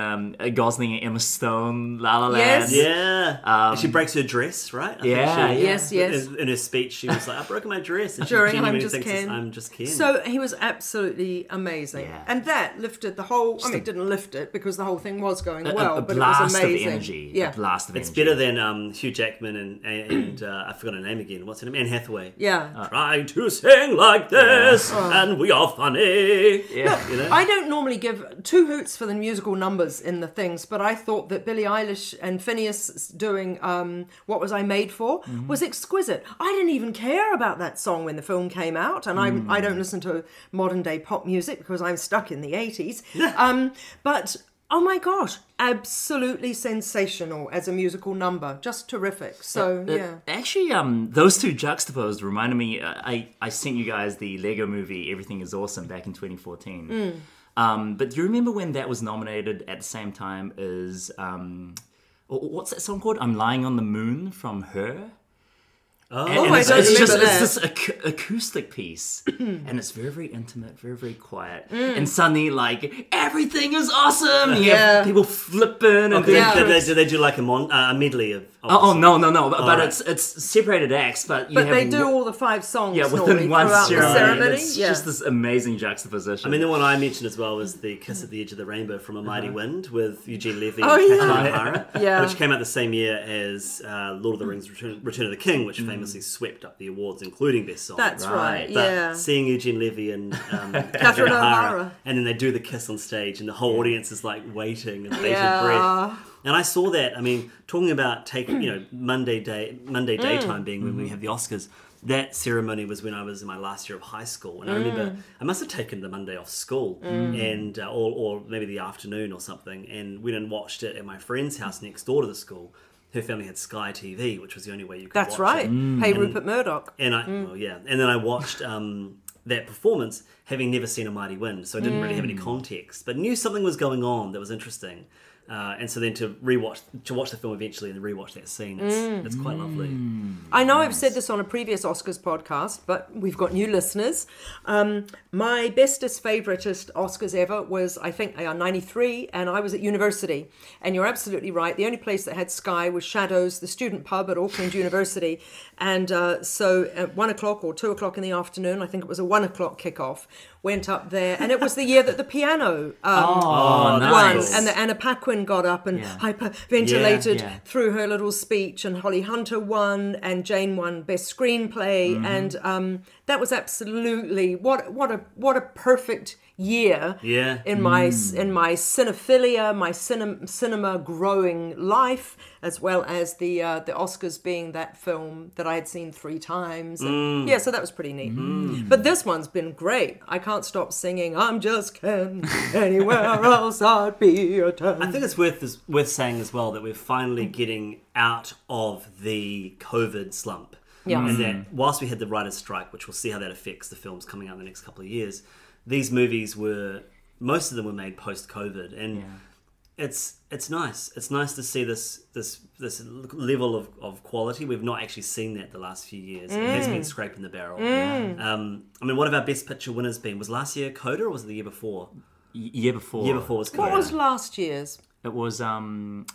Gosling and Emma Stone, La La Land. Yes. Yeah. And she breaks her dress, right? I think Yeah, she- Yes, yes. In her speech, she was like, I've broken my dress. And she During genuinely I'm Just thinks it's Ken. I'm Just Ken. So he was absolutely amazing. Yeah. And that lifted the whole, I mean, it didn't lift it because the whole thing was going well, a but blast it was amazing. of energy. Yeah. A blast of it's energy. better than Hugh Jackman and I forgot her name again. What's her name? Anne Hathaway. Yeah. Trying to sing like this, and we are funny. Yeah. You know? I don't normally give two hoots for the musical numbers in the things, but I thought that Billie Eilish and Phineas doing What Was I Made For was exquisite. I didn't even care about that song when the film came out, and I don't listen to modern day pop music because I'm stuck in the 80s. But oh my gosh, absolutely sensational as a musical number. Just terrific. So, yeah. Actually, those two juxtaposed reminded me. I sent you guys the Lego movie Everything Is Awesome back in 2014. But do you remember when that was nominated at the same time as what's that song called? I'm Lying on the Moon from Her. Oh, I it's, don't it's just remember it's this acoustic piece, and it's very, very intimate, very, very quiet. And suddenly, like everything is awesome. You have people flipping and Okay, Yeah. did they do like a medley of? Oh no! But right. it's separated acts. But But they do all the 5 songs within normally one throughout the ceremony. It's Yeah. just this amazing juxtaposition. I mean, the one I mentioned as well was the Kiss at the Edge of the Rainbow from A Mighty Wind with Eugene Levy and Oh, yeah. Catherine O'Hara, Yeah. which came out the same year as Lord of the Rings Return of the King, which famously swept up the awards, including Best Song. That's right, Right. But yeah. seeing Eugene Levy and Catherine O'Hara. and then they do the kiss on stage, and the whole audience is like waiting and bated Yeah. breath. And I saw that. I mean, talking about taking, Monday daytime being when we have the Oscars. That ceremony was when I was in my last year of high school, and I remember I must have taken the Monday off school, and or maybe the afternoon or something, and went and watched it at my friend's house next door to the school. Her family had Sky TV, which was the only way you could That's watch right. it. Hey, Rupert Murdoch. And and then I watched that performance, having never seen A Mighty Wind, so I didn't really have any context, but knew something was going on that was interesting. And so then to watch the film eventually and rewatch that scene, it's quite lovely. I know I've said this on a previous Oscars podcast, but we've got new listeners. My bestest, favoritist Oscars ever was, I think, 93, and I was at university. And you're absolutely right. The only place that had Sky was Shadows, the student pub at Auckland University. And so at 1 o'clock or 2 o'clock in the afternoon, I think it was a 1 o'clock kickoff, went up there. And it was the year that the piano won. nice. And Anna Paquin got up and hyperventilated Yeah. through her little speech, and Holly Hunter won, and Jane won Best Screenplay, and that was absolutely what a perfect year in my cinephilia, my cinema growing life, as well as the Oscars being that film that I had seen 3 times. And so that was pretty neat. But this one's been great. I can't stop singing, I'm just Ken, anywhere else I'd be a 10. I think it's worth saying as well that we're finally getting out of the COVID slump. Yeah. And that whilst we had the writer's strike, which we'll see how that affects the films coming out in the next couple of years, these movies most of them were made post-COVID, and it's nice. It's nice to see this level of quality. We've not actually seen that the last few years. It has been scraping the barrel. I mean, what have our Best Picture winners been? Was last year Coda, or was it the year before? Year before. Year before was Coda. What was last year's? It was wasn't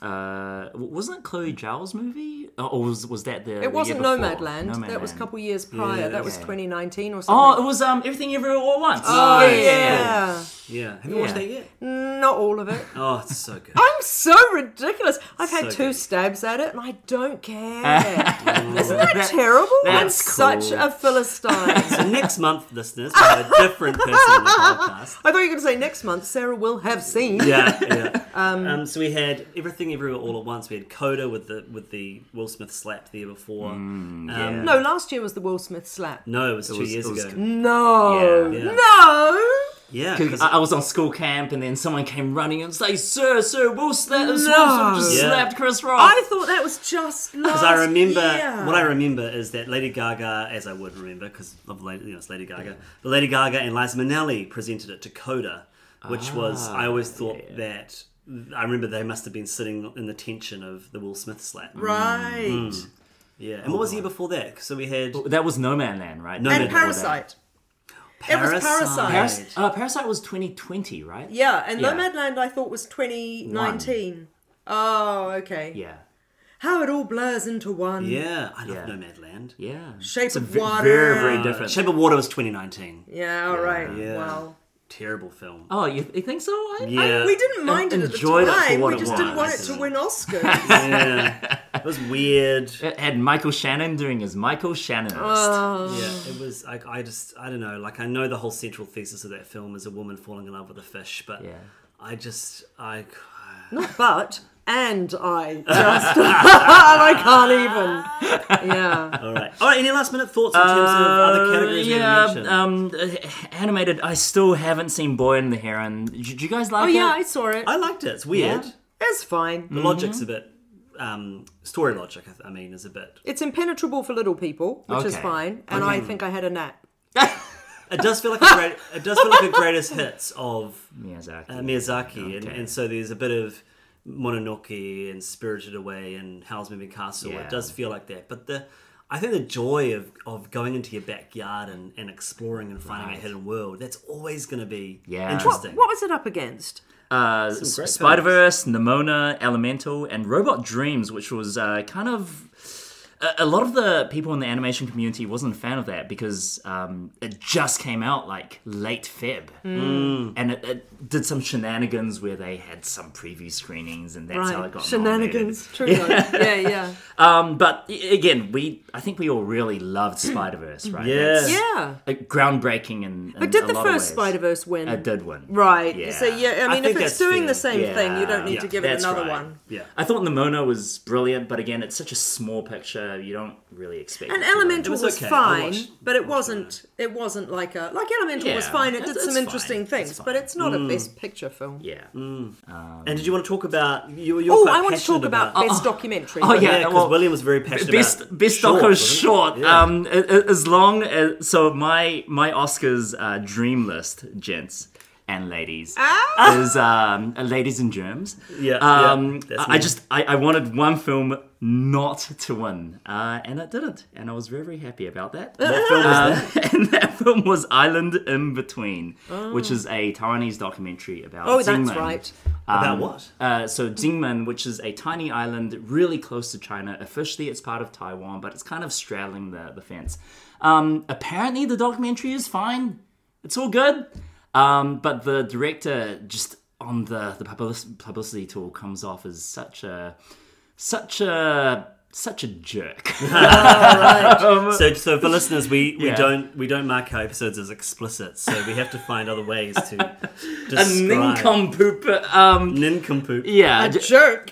it Chloe Zhao's movie? Or was that the It wasn't year before? Nomadland. That was a couple years prior. Yeah, that was okay. 2019 or Oh, something. it was Everything Everywhere All at Once. Oh, yeah. Yeah. Have you watched that yet? Not all of it. Oh, it's so good. I'm so ridiculous. I've had So 2 good. stabs at it and I don't care. Isn't that terrible? I'm That's such cool. a Philistine. So next month, listeners, we have a different person on the podcast. I thought you were going to say next month Sarah will have seen. Yeah. So we had Everything Everywhere All at Once. We had Coda with the Will Smith slap the year before. No, last year was the Will Smith slap. No, it was 2 years ago. No. Yeah. No. Yeah, Because I was on school camp and then someone came running and say, Sir, Will Smith just Yeah. slapped Chris Rock. I thought that was just last because I remember year. what I remember is that Lady Gaga, as I would remember, because it's Lady Gaga, but Lady Gaga and Liza Minnelli presented it to Coda, which was I always thought that. I remember they must have been sitting in the tension of the Will Smith slap. Right. Yeah. And what was the year before that? So we had That was Nomadland, right? No And Man Parasite. It was Parasite. Parasite was 2020, right? Yeah, and Yeah. Nomadland I thought was 2019. Oh, okay. Yeah. How it all blurs into one. Yeah, I love Yeah. Nomadland. Yeah. Shape It's of Water. very, very different. Shape of Water was 2019. Yeah, all right. Yeah. Well, Terrible film. Oh, you think so? Yeah. we didn't mind it at the Enjoyed it for time. what We it just didn't want it was. to win Oscars. Yeah. It was weird. It had Michael Shannon doing his Michael Shannonist. Yeah, it was. I don't know. Like, I know the whole central thesis of that film is a woman falling in love with a fish, but Yeah. Not but, and I just, I can't even. Yeah. All right. Any last minute thoughts in terms of other categories? we haven't mentioned? Animated. I still haven't seen Boy and the Heron. Did you guys Oh like it? yeah, I saw it. I liked it. It's weird. Yeah. It's fine. The logic's a bit. Story logic, I mean, is a bit. It's impenetrable for little people, which is Okay. fine. And I think I had a nap. It does feel like a greatest hits of Miyazaki. Miyazaki, Okay. and so there's a bit of Mononoke and Spirited Away and Howl's Moving Castle. Yeah. It does feel like that, but I think the joy of going into your backyard and exploring and finding a hidden world, that's always going to be Yeah. interesting. What was it up against? great Spider-Verse, Nimona, Elemental, and Robot Dreams, which was kind of... A lot of the people in the animation community wasn't a fan of that because it just came out like late Feb. And it did some shenanigans where they had some preview screenings and that's how it got Shenanigans. True. Yeah. But again, I think we all really loved Spider-Verse, right? Yeah. That's, Yeah. groundbreaking in But did a the lot of first ways. Spider-Verse win? It did win. Right. Yeah. So yeah, I mean, think if it's that's doing fair. the same thing, you don't need Yeah, to give it that's another right. one. Yeah. I thought Nimona was brilliant, but again, it's such a small picture. You don't really expect And it to win. Elemental was was okay. I fine, watched- but it wasn't like Elemental was Yeah, fine. It did it's some fine. interesting It's things, fine. but it's not a best picture film. Yeah. And did you want to talk about? You're Oh, quite I want to passionate talk about best documentary. Oh, yeah. Yeah, because well, William was very passionate Best about doco wasn't it? short. Yeah. As long as my Oscars dream list, gents and ladies, is Ladies and Germs. Yeah, that's me. I wanted one film not to win, and it didn't, and I was very, very happy about that. What film was that? And that film was Island in Between, which is a Taiwanese documentary about Oh, that's Xingmen. right. About what? So Xingmen, which is a tiny island really close to China. Officially, it's part of Taiwan, but it's kind of straddling the fence. Apparently, the documentary is fine. It's all good. But the director, just on the publicity tool, comes off as such a such a jerk. So for listeners, we don't mark our episodes as explicit, so we have to find other ways to describe. A nincompoop. Nincompoop. Yeah. A jerk.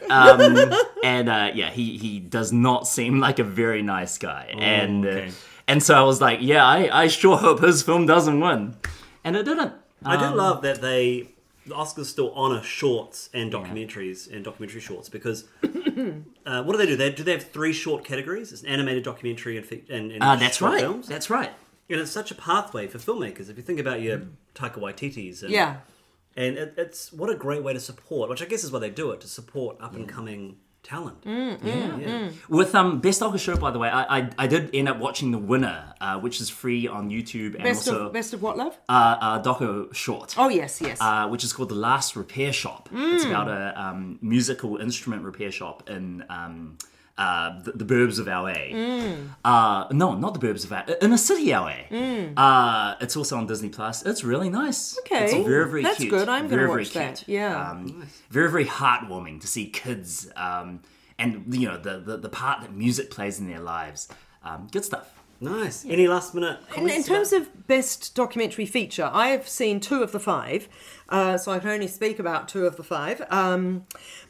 He does not seem like a very nice guy. Okay. And so I was like, I sure hope his film doesn't win. And it didn't. I do love that the Oscars still honour shorts and documentaries and documentary shorts, because what do? They have 3 short categories. It's an animated documentary and that's short right. films. That's right. And it's such a pathway for filmmakers. If you think about your Taika Waititis. And it's what a great way to support, which I guess is why they do it, to support up-and-coming talent. With Best Docu Short, by the way, I did end up watching the winner, which is free on YouTube, and Best of what, love? Docu Short. Oh yes. Which is called The Last Repair Shop. It's about a musical instrument repair shop in the burbs of LA. No, not the burbs of LA. In a city LA. It's also on Disney Plus. It's really nice. Okay, it's very, very that's cute. good. I'm going to watch very that. cute. Yeah, very, very heartwarming to see kids, and the part that music plays in their lives. Good stuff. Nice. Any last minute comments? In terms of best documentary feature, I have seen 2 of the 5, so I can only speak about 2 of the 5.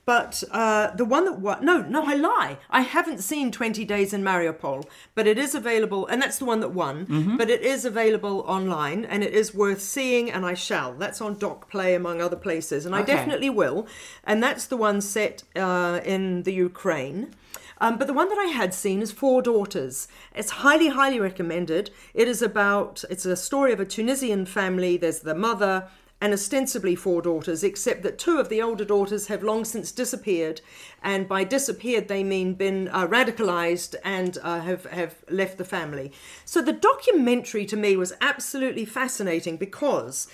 But the one that no, I lie. I haven't seen 20 Days in Mariupol, but it is available, and that's the one that won. But it is available online, and it is worth seeing, and I shall. That's on DocPlay, among other places, and I definitely will. And that's the one set in the Ukraine. But the one that I had seen is 4 Daughters. It's highly, highly recommended. It's a story of a Tunisian family. There's the mother and ostensibly 4 daughters, except that 2 of the older daughters have long since disappeared. And by disappeared, they mean been radicalized and have left the family. So the documentary to me was absolutely fascinating, because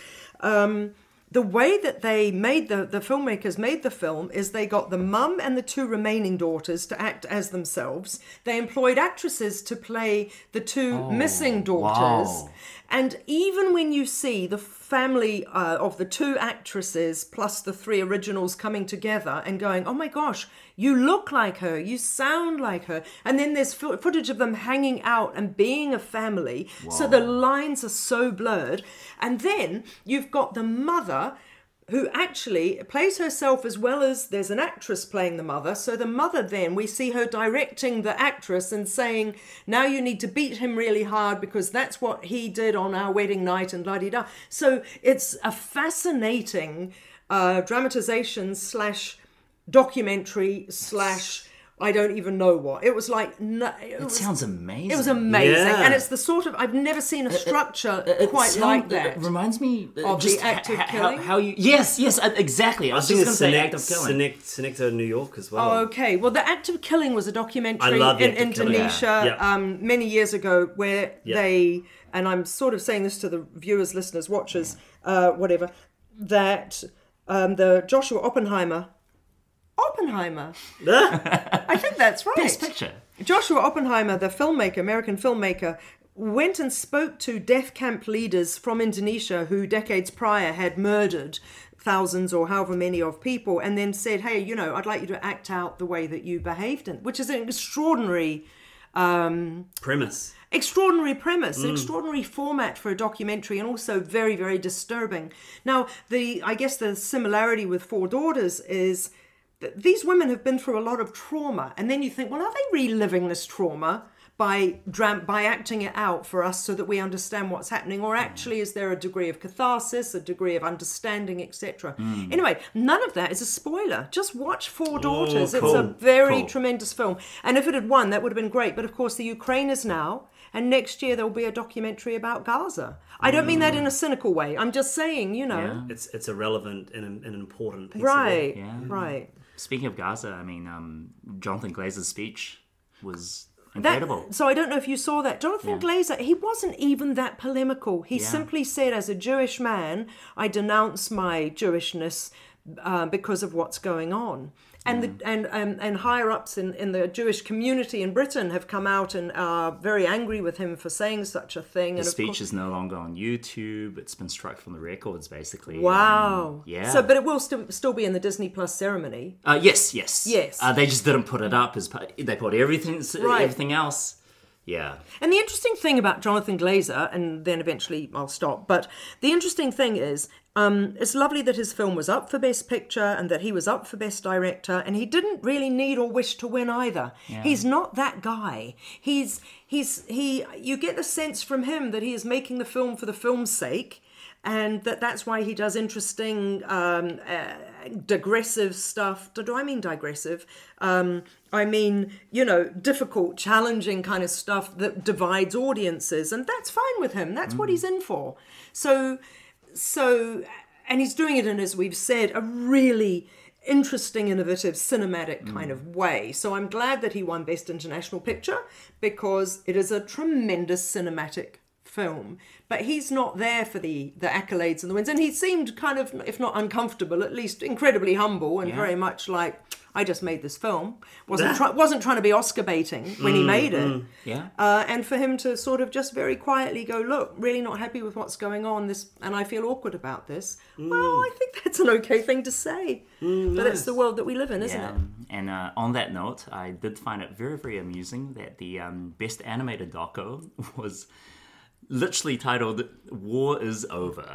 the way that they made the filmmakers made the film is they got the mum and the 2 remaining daughters to act as themselves. They employed actresses to play the 2 missing daughters. Wow. And even when you see the family of the 2 actresses plus the 3 originals coming together and going, oh my gosh, you look like her, you sound like her. And then there's footage of them hanging out and being a family. Wow. So the lines are so blurred. And then you've got the mother, who actually plays herself as well as there's an actress playing the mother. So the mother then, we see her directing the actress and saying, now you need to beat him really hard because that's what he did on our wedding night and la-di-da. So it's a fascinating dramatization / documentary / I don't even know what. It was like... It sounds amazing. It was amazing. Yeah. And it's the sort of... I've never seen a structure quite like that. It reminds me of just the act of killing. How you... Yes, exactly. I was just going to say act of killing. Senecta, New York as well. Oh, okay. Well, the act of killing was a documentary in Indonesia many years ago where they... And I'm sort of saying this to the viewers, listeners, watchers, whatever, that the Joshua Oppenheimer... I think that's right. Best picture. Joshua Oppenheimer, the filmmaker, American filmmaker, went and spoke to death camp leaders from Indonesia who decades prior had murdered thousands or however many of people, and then said, hey, I'd like you to act out the way that you behaved, which is an extraordinary... premise. Extraordinary premise, extraordinary format for a documentary, and also very, very disturbing. Now, I guess the similarity with 4 Daughters is... These women have been through a lot of trauma, and then you think, well, are they reliving this trauma by acting it out for us so that we understand what's happening, or actually is there a degree of catharsis, a degree of understanding, etc.? Anyway, none of that is a spoiler. Just watch 4 Daughters. Cool. It's a very tremendous film, and if it had won, that would have been great. But of course, the Ukraine is now, and next year there will be a documentary about Gaza. I don't mean that in a cynical way. I'm just saying, Yeah. It's a relevant and an important piece right, of work. right. Speaking of Gaza, I mean, Jonathan Glazer's speech was incredible. So I don't know if you saw that. Jonathan Glazer, he wasn't even that polemical. He simply said, as a Jewish man, I denounce my Jewishness because of what's going on. And and higher ups in the Jewish community in Britain have come out and are very angry with him for saying such a thing. The and speech is no longer on YouTube. It's been struck from the records, basically. Wow. Yeah. So, but it will still be in the Disney Plus ceremony. Yes. They just didn't put it up as they put everything else. Yeah. And the interesting thing about Jonathan Glazer, and then eventually I'll stop, but the interesting thing is, it's lovely that his film was up for Best Picture and that he was up for Best Director, and he didn't really need or wish to win either. Yeah. He's not that guy. You get the sense from him that he is making the film for the film's sake, and that's why he does interesting, digressive stuff. Do I mean digressive? I mean, difficult, challenging kind of stuff that divides audiences, and that's fine with him. That's what he's in for. So, and he's doing it in, as we've said, a really interesting, innovative, cinematic kind of way. So I'm glad that he won Best International Picture, because it is a tremendous cinematic film. But he's not there for the accolades and the wins. And he seemed kind of, if not uncomfortable, at least incredibly humble and very much like, I just made this film. Wasn't trying to be Oscar baiting when he made it. Yeah. And for him to sort of just very quietly go, look, really not happy with what's going on, and I feel awkward about this. Well, I think that's an okay thing to say. But it's the world that we live in, isn't it? And on that note, I did find it very, very amusing that the Best Animated Doco was literally titled "War Is Over,"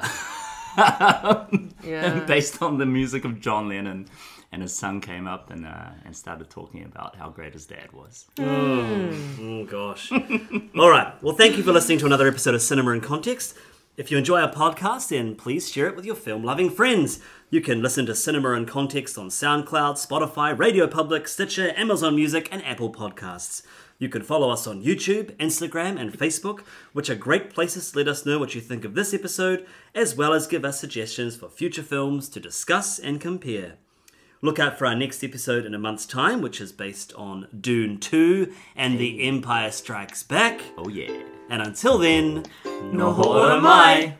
based on the music of John Lennon. And his son came up and started talking about how great his dad was. Oh gosh. All right. Well, thank you for listening to another episode of Cinema in Context. If you enjoy our podcast, then please share it with your film-loving friends. You can listen to Cinema in Context on SoundCloud, Spotify, Radio Public, Stitcher, Amazon Music, and Apple Podcasts. You can follow us on YouTube, Instagram, and Facebook, which are great places to let us know what you think of this episode, as well as give us suggestions for future films to discuss and compare. Look out for our next episode in a month's time, which is based on Dune 2 and The Empire Strikes Back. Oh yeah. And until then, no mai.